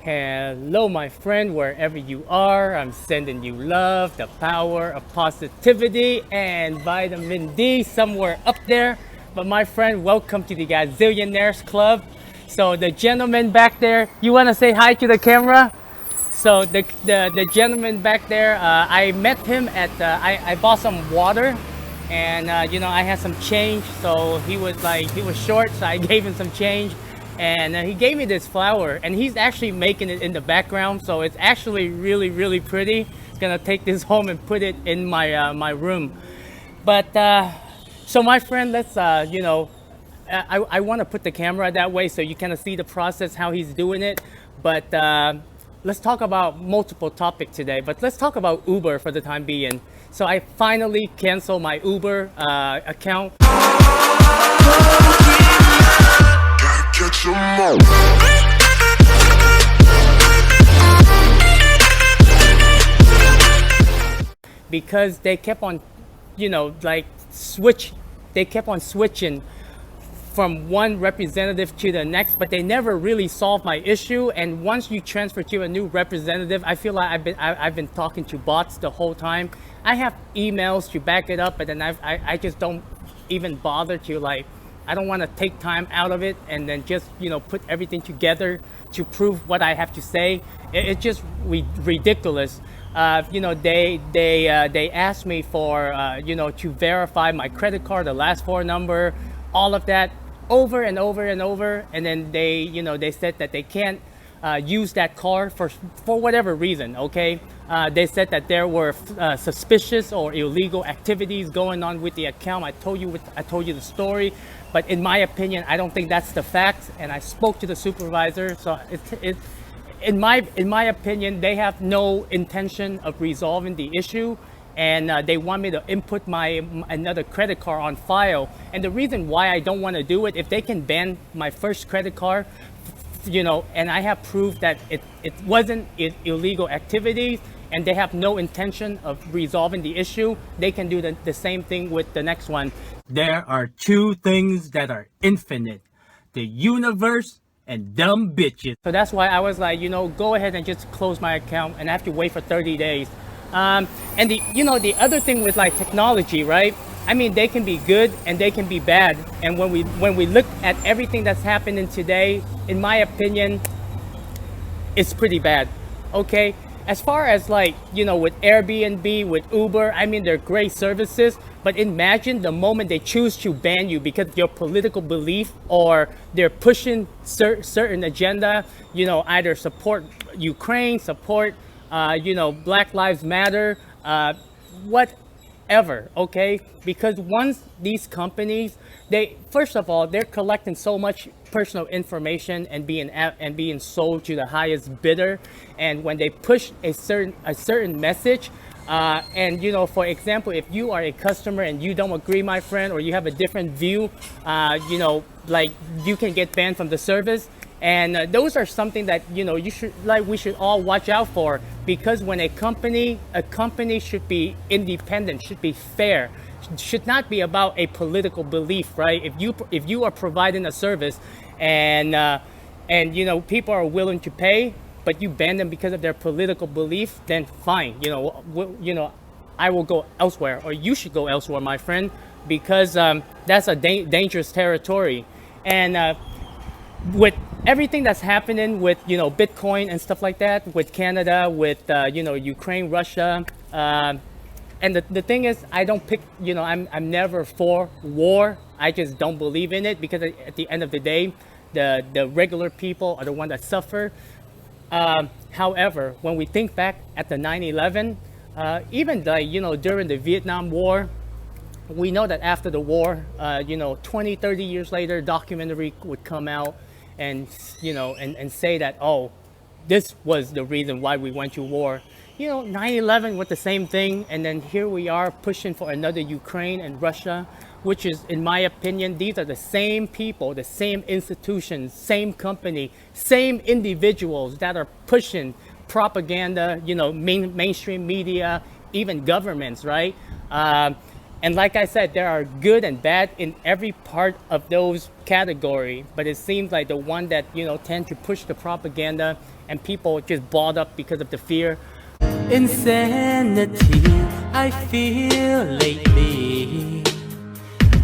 Hello, my friend, wherever you are. I'm sending you love, the power of positivity, and vitamin D somewhere up there. But my friend, welcome to the Gazillionaires Club. So the gentleman back there, you want to say hi to the camera? So the gentleman back there, I met him at I bought some water, and I had some change. So he was short, so I gave him some change, and he gave me this flower, and he's actually making it in the background. So it's actually really pretty. Gonna take this home and put it in my room. But so my friend, let's I want to put the camera that way so you kind of see the process how he's doing it. But let's talk about multiple topics today. But let's talk about Uber for the time being. So I finally canceled my Uber account. Because they kept on, they kept on switching from one representative to the next, but they never really solved my issue. And once you transfer to a new representative, I feel like I've been talking to bots the whole time. I have emails to back it up, but then I just don't even bother to I don't want to take time out of it and then just put everything together to prove what I have to say. It's just ridiculous. They asked me for to verify my credit card, the last four number, all of that over and over and over, and then they said that they can't use that card for whatever reason. Okay, they said that there were suspicious or illegal activities going on with the account. I told you the story, but in my opinion, I don't think that's the fact. And I spoke to the supervisor, so in my opinion, they have no intention of resolving the issue. And they want me to input another credit card on file. And the reason why I don't want to do it, if they can ban my first credit card, and I have proof that it wasn't illegal activities, and they have no intention of resolving the issue, they can do the same thing with the next one. There are two things that are infinite: the universe and dumb bitches. So that's why I was like, go ahead and just close my account, and I have to wait for 30 days. And the other thing with technology, right? I mean, they can be good and they can be bad. And when we look at everything that's happening today, in my opinion, it's pretty bad. Okay, as far as with Airbnb, with Uber, I mean, they're great services. But imagine the moment they choose to ban you because of your political belief, or they're pushing certain agenda. Either support Ukraine, support Black Lives Matter, whatever, okay? Because once these companies, first of all, they're collecting so much personal information and being sold to the highest bidder. And when they push a certain message, and for example, if you are a customer and you don't agree, my friend, or you have a different view, you can get banned from the service. And those are something that we should all watch out for, because when a company should be independent, should be fair, should not be about a political belief, right? If you are providing a service and people are willing to pay, but you ban them because of their political belief, then fine, I will go elsewhere, or you should go elsewhere, my friend, because that's a dangerous territory. And with everything that's happening with Bitcoin and stuff like that, with Canada, with Ukraine, Russia, and the thing is, I don't pick, I'm never for war. I just don't believe in it, because at the end of the day, the regular people are the ones that suffer. However, when we think back at the 9/11, even during the Vietnam War, we know that after the war, 20, 30 years later, documentary would come out and say that, oh, this was the reason why we went to war. 9/11 was the same thing, and then here we are pushing for another Ukraine and Russia, which is, in my opinion, these are the same people, the same institutions, same company, same individuals that are pushing propaganda, mainstream media, even governments, right? And like I said, there are good and bad in every part of those category, but it seems like the one that, tend to push the propaganda and people just bought up because of the fear. Insanity I feel lately.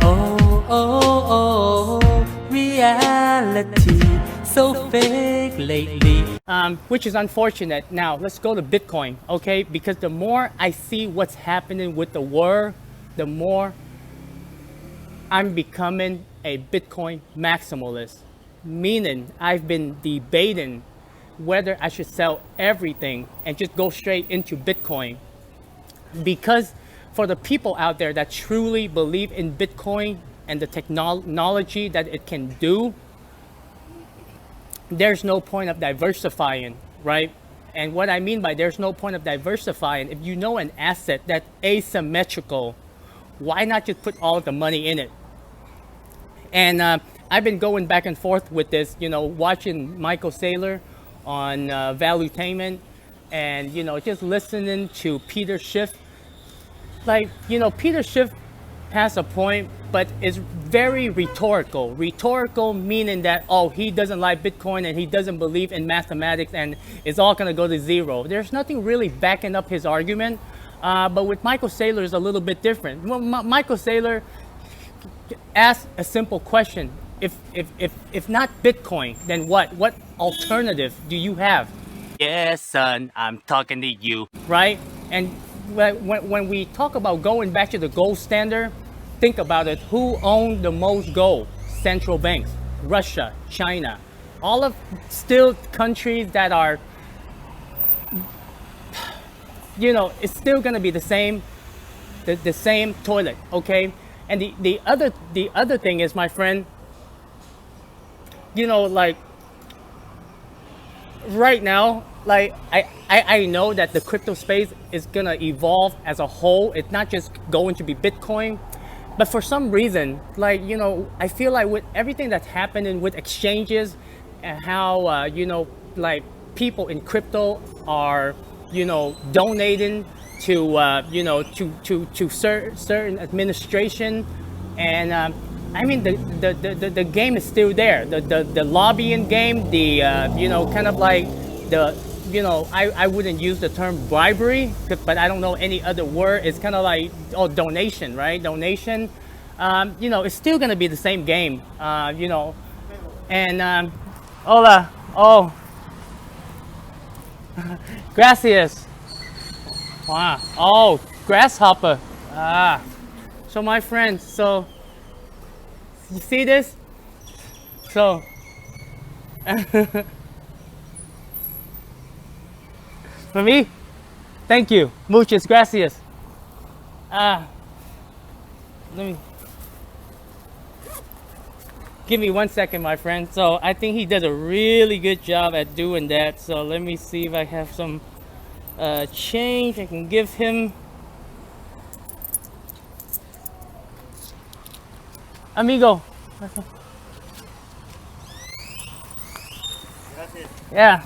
Oh, oh, oh, reality so fake lately. Which is unfortunate. Now let's go to Bitcoin, okay? Because the more I see what's happening with the world, the more I'm becoming a Bitcoin maximalist. Meaning I've been debating whether I should sell everything and just go straight into Bitcoin. Because for the people out there that truly believe in Bitcoin and the technology that it can do, there's no point of diversifying, right? And what I mean by there's no point of diversifying, if you know an asset that's asymmetrical, why not just put all of the money in it? And I've been going back and forth with this, watching Michael Saylor on Valuetainment, and just listening to Peter Schiff. Like, Peter Schiff has a point, but it's very rhetorical. Rhetorical meaning that, oh, he doesn't like Bitcoin and he doesn't believe in mathematics and it's all going to go to zero. There's nothing really backing up his argument. But with Michael Saylor, it's a little bit different. Well, Michael Saylor asked a simple question. If not Bitcoin, then what? What alternative do you have? Yes, son, I'm talking to you. Right? And when we talk about going back to the gold standard, think about it. Who owned the most gold? Central banks. Russia, China. All of still countries that are, it's still going to be the same toilet, okay? And the other thing is, my friend, like right now, like I know that the crypto space is gonna evolve as a whole. It's not just going to be Bitcoin, but for some reason, like, I feel like with everything that's happening with exchanges and how like people in crypto are donating to certain administration, and I mean the game is still there. The lobbying game, the kind of like the I wouldn't use the term bribery, but I don't know any other word. It's kind of like donation, right? Donation. It's still gonna be the same game. And hola, oh, gracias. Wow. Oh, grasshopper. So my friends, so you see this? So for me, thank you. Muchas gracias. Let me give me 1 second, my friend. So I think he did a really good job at doing that. So let me see if I have some change I can give him. Amigo. Gracias. Yeah.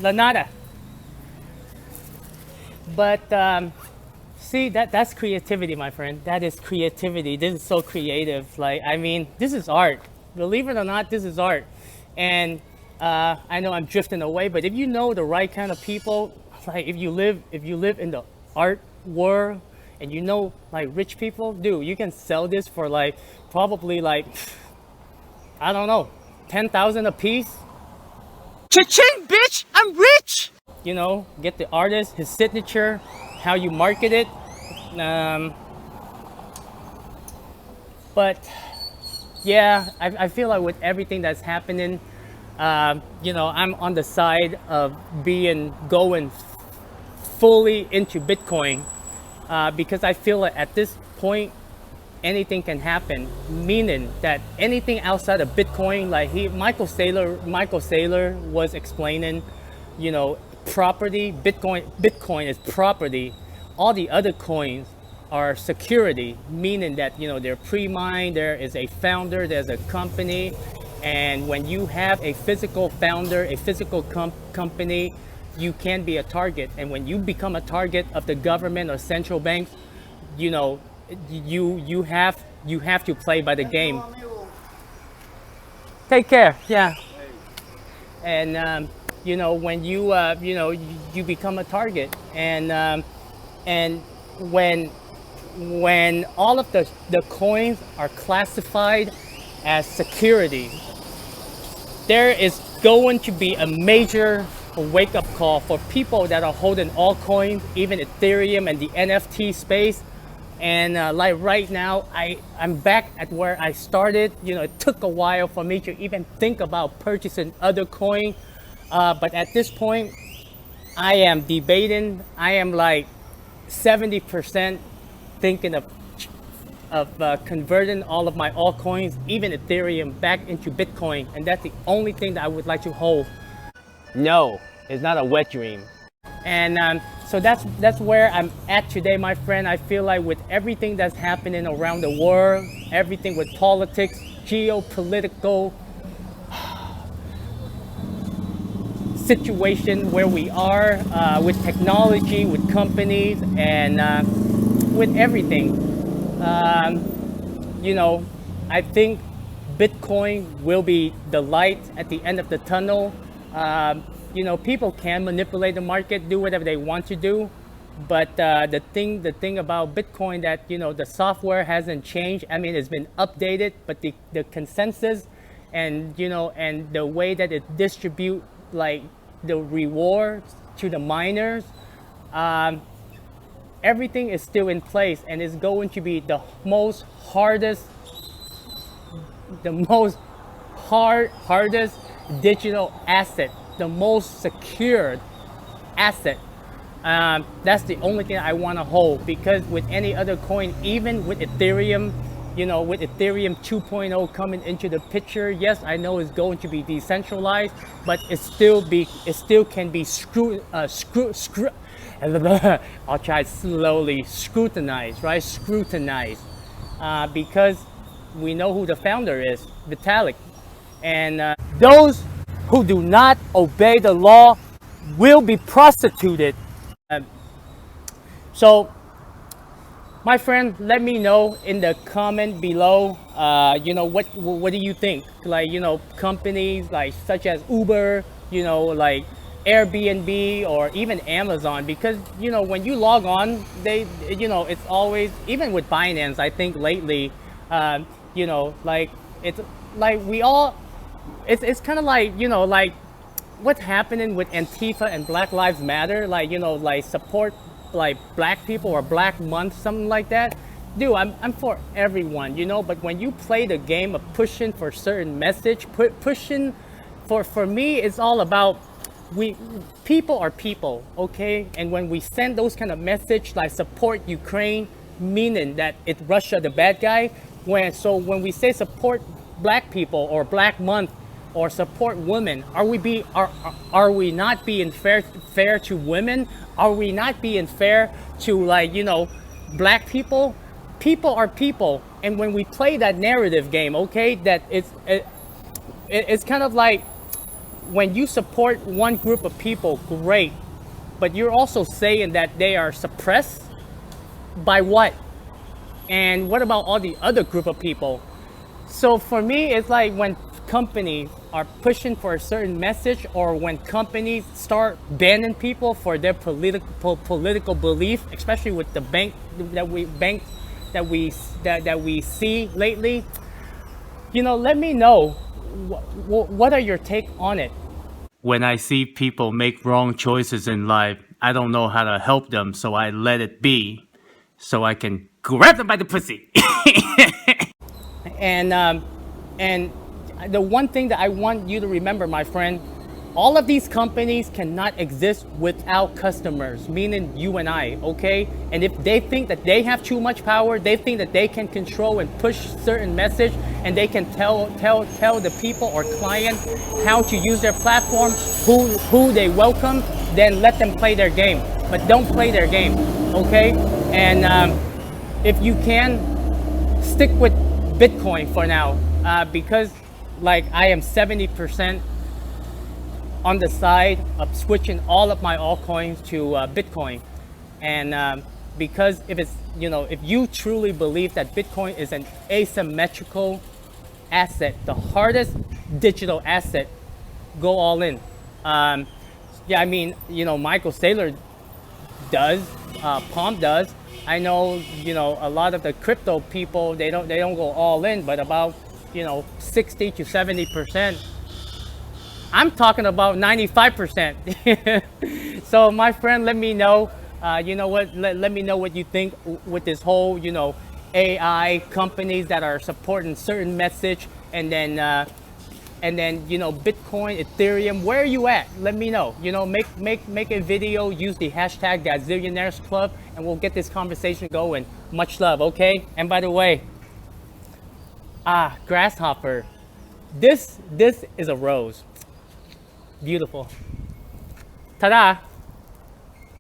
La nada. But see, that's creativity, my friend. That is creativity. This is so creative. Like, I mean, this is art. Believe it or not, this is art. And I know I'm drifting away, but if you know the right kind of people, like if you live in the art world and like rich people, dude, you can sell this for like probably like, I don't know, 10,000 a piece. Cha-ching, bitch! I'm rich! Get the artist, his signature, how you market it. But yeah, I feel like with everything that's happening, I'm on the side of going fully into Bitcoin, because I feel like at this point anything can happen. Meaning that anything outside of Bitcoin, like Michael Saylor was explaining, property. Bitcoin is property. All the other coins are security, meaning that they're pre-mined. There is a founder, there's a company. And when you have a physical founder, a physical company, you can be a target. And when you become a target of the government or central banks, you know, you have to play by the game. Take care. Yeah. And you know, when you know, you become a target, and when all of the coins are classified as security, there is going to be a major wake-up call for people that are holding altcoins, even Ethereum and the NFT space. And like right now, I'm back at where I started. You know, it took a while for me to even think about purchasing other coin. But at this point, I am debating. I am like 70% thinking of converting all of my altcoins, even Ethereum, back into Bitcoin. And that's the only thing that I would like to hold. No, it's not a wet dream. And so that's where I'm at today, my friend. I feel like with everything that's happening around the world, everything with politics, geopolitical situation where we are, with technology, with companies, and with everything, you know, I think Bitcoin will be the light at the end of the tunnel. You know, people can manipulate the market, do whatever they want to do, but the thing about Bitcoin, that, you know, the software hasn't changed. I mean, it's been updated, but the consensus, and, you know, and the way that it distribute like the rewards to the miners, everything is still in place, and it's going to be the most hardest digital asset, the most secured asset. That's the only thing I want to hold, because with any other coin, even with Ethereum, you know, with Ethereum 2.0 coming into the picture, yes, I know it's going to be decentralized, but it still can be I'll try slowly, scrutinized, right? Scrutinized, because we know who the founder is, Vitalik. And those who do not obey the law will be prosecuted. So, my friend, let me know in the comment below, you know, what do you think? Like, you know, companies like such as Uber, you know, like Airbnb, or even Amazon, because, you know, when you log on, they, you know, it's always, even with Binance, I think lately, you know, like, it's like we all, it's kind of like, you know, like what's happening with Antifa and Black Lives Matter, like, you know, like support like black people or Black Month, something like that. Dude, I'm for everyone, you know, but when you play the game of pushing for certain message, pushing for me, it's all about, people are people, okay? And when we send those kind of message like support Ukraine, meaning that it's Russia the bad guy, when we say support black people or Black Month or support women, are we not being fair to women? Are we not being fair to, like, you know, black people? People are people, and when we play that narrative game, okay, that it's kind of like when you support one group of people, great, but you're also saying that they are suppressed by what? And what about all the other group of people? So for me, it's like when companies are pushing for a certain message, or when companies start banning people for their political belief, especially with the bank that we see lately, you know, let me know what are your take on it. When I see people make wrong choices in life, I don't know how to help them, so I let it be, so I can grab them by the pussy. And the one thing that I want you to remember, my friend, all of these companies cannot exist without customers, meaning you and I, okay? And if they think that they have too much power, they think that they can control and push certain message, and they can tell the people or client how to use their platform, who they welcome, then let them play their game. But don't play their game, okay? And if you can, stick with Bitcoin for now, because like I am 70% on the side of switching all of my altcoins to Bitcoin. And because if it's, if you truly believe that Bitcoin is an asymmetrical asset, the hardest digital asset, go all in. Yeah, I mean, Michael Saylor does, Palm does. I know, a lot of the crypto people, they don't go all in, but about 60 to 70%. I'm talking about 95%. So my friend, let me know. Let me know what you think with this whole, AI companies that are supporting certain message, and then Bitcoin, Ethereum. Where are you at? Let me know. Make a video. Use the hashtag Gazillionaires Club, and we'll get this conversation going. Much love, okay? And by the way, grasshopper. This is a rose. Beautiful. Ta-da!